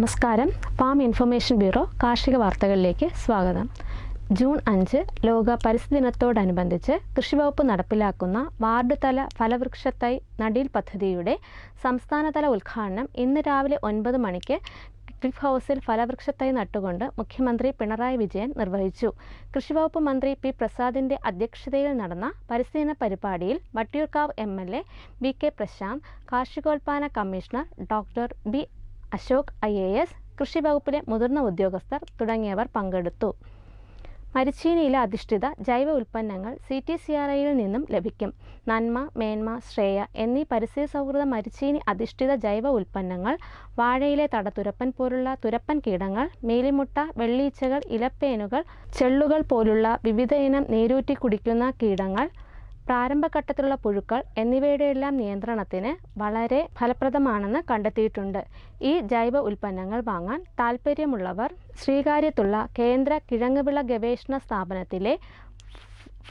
നമസ്കാരം. Farm information bureau കാർഷിക വാർത്തകളിലേക്ക് സ്വാഗതം. ജൂൺ 5 ലോക പരിസ്ഥിതി ദിനത്തോടനുബന്ധിച്ച് കൃഷിവകുപ്പ് നടപ്പിലാക്കുന്ന വാർഡ് തല ഫലവൃക്ഷത്തൈ നടീൽ പദ്ധതിയുടെ സംസ്ഥാനതല ഉദ്ഘാടനം ഇന്ന് രാവിലെ 9 മണിക്ക് ക്ലിഫ് ഹൗസിൽ ഫലവൃക്ഷത്തൈ നട്ടുകൊണ്ട് മുഖ്യമന്ത്രി പിണറായി വിജയൻ നിർവഹിച്ചു. കൃഷിവകുപ്പ് മന്ത്രി പി പ്രസാദിന്റെ അധ്യക്ഷതയിൽ നടന്ന പരിസ്ഥിതി ദിന പരിപാടിയിൽ വട്ടിയൂർക്കാവ് MLA വി കെ പ്രശാന്ത്, കാർഷികോൽപ്പന്ന commissioner doctor B Ashok IAS, കൃഷിവകുപ്പിലെ മുതിർന്ന ഉദ്യോഗസ്ഥർ തുടങ്ങിയവർ പങ്കെടുത്തു. മരിച്ചീനിയില അധിഷ്ഠിത ജൈവ ഉൽപ്പന്നങ്ങൾ CTCRIയിൽ നിന്നും ലഭിക്കും. നന്മ, മേന്മ, ശ്രേയ എന്നീ പരിസ്ഥിതി സൗഹൃദ മരിച്ചീനി അധിഷ്ഠിത ജൈവ ഉൽപ്പന്നങ്ങൾ വാഴയിലെ തടത്തുരപ്പൻ പോലുള്ള തുരപ്പൻ കീടങ്ങൾ, മീലിമുട്ട, വെള്ളീച്ചകൾ, ഇലപ്പേനുകൾ, ചെള്ളുകൾ പോലുള്ള വിവിധ ഇനം നീരൂറ്റി കുടിക്കുന്ന കീടങ്ങൾ, പ്രാരംഭഘട്ടത്തിലുള്ള പുഴുക്കൾ എന്നിവയുടെയെല്ലാം നിയന്ത്രണത്തിന് വളരെ ഫലപ്രദമാണെന്ന് കണ്ടെത്തിയിട്ടുണ്ട്. ഈ ജൈവ ഉൽപ്പന്നങ്ങൾ വാങ്ങാൻ താൽപ്പര്യമുള്ളവർ ശ്രീകാര്യത്തുള്ള കേന്ദ്ര കിഴങ്ങുവിള ഗവേഷണ സ്ഥാപനത്തിലെ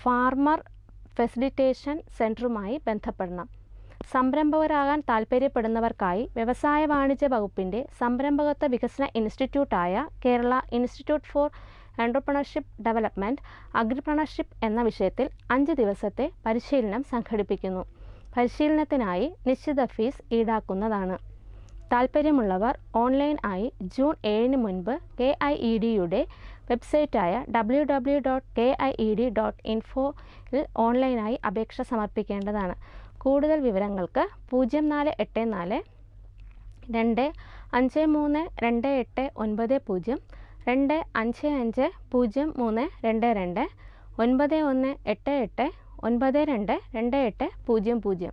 ഫാർമർ ഫെസിലിറ്റേഷൻ സെൻ്ററുമായി ബന്ധപ്പെടണം. സംരംഭകരാകാൻ താൽപ്പര്യപ്പെടുന്നവർക്കായി വ്യവസായ വാണിജ്യ വകുപ്പിൻ്റെ സംരംഭകത്വ വികസന ഇൻസ്റ്റിറ്റ്യൂട്ടായ Kerala institute for entrepreneurship development agripreneurship എന്ന വിഷയത്തിൽ 5 ദിവസത്തെ പരിശീലനം സംഘടിപ്പിക്കുന്നു. പരിശീലനത്തിനായി നിശ്ചിത ഫീസ് ഈടാക്കുന്നതാണ്. താൽപ്പര്യമുള്ളവർ ഓൺലൈൻ ആയി ജൂൺ 7 മുൻപ് KIEDയുടെ വെബ്സൈറ്റായ www.kied.info-ൽ ഓൺലൈനായി അപേക്ഷ സമർപ്പിക്കേണ്ടതാണ്. കൂടുതൽ വിവരങ്ങൾക്ക് 0484 253 2890, 255 0322, 9188 922800.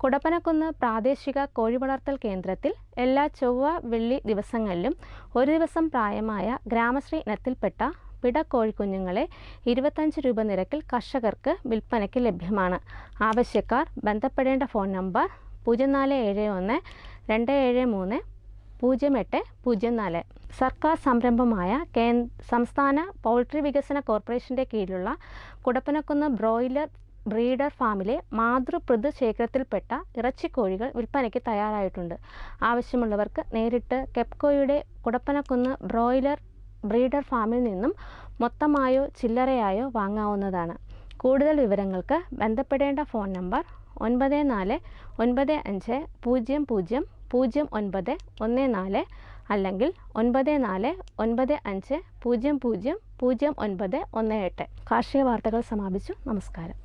കുടപ്പനക്കുന്ന് പ്രാദേശിക കോഴിവളർത്തൽ കേന്ദ്രത്തിൽ എല്ലാ ചൊവ്വ, വെള്ളി ദിവസങ്ങളിലും 1 ദിവസം പ്രായമായ ഗ്രാമശ്രീ ഇനത്തിൽപ്പെട്ട പിടക്കോഴിക്കുഞ്ഞുങ്ങളെ 25 രൂപ നിരക്കിൽ കർഷകർക്ക് വിൽപ്പനയ്ക്ക് ലഭ്യമാണ്. ആവശ്യക്കാർ ബന്ധപ്പെടേണ്ട ഫോൺ നമ്പർ 0471 273 0804. സർക്കാർ സംരംഭമായ സംസ്ഥാന പൗൾട്രി വികസന കോർപ്പറേഷൻ്റെ കീഴിലുള്ള കുടപ്പനക്കുന്ന് ബ്രോയിലർ ബ്രീഡർ ഫാമിലെ മാതൃപൃഥു ശേഖരത്തിൽപ്പെട്ട ഇറച്ചിക്കോഴികൾ വിൽപ്പനയ്ക്ക് തയ്യാറായിട്ടുണ്ട്. ആവശ്യമുള്ളവർക്ക് നേരിട്ട് കെപ്കോയുടെ കുടപ്പനക്കുന്ന് ബ്രോയിലർ ബ്രീഡർ ഫാമിൽ നിന്നും മൊത്തമായോ ചില്ലറയായോ വാങ്ങാവുന്നതാണ്. കൂടുതൽ വിവരങ്ങൾക്ക് ബന്ധപ്പെടേണ്ട ഫോൺ നമ്പർ 9495000914 അല്ലെങ്കിൽ 9495000918. കാർഷിക വാർത്തകൾ സമാപിച്ചു. നമസ്കാരം.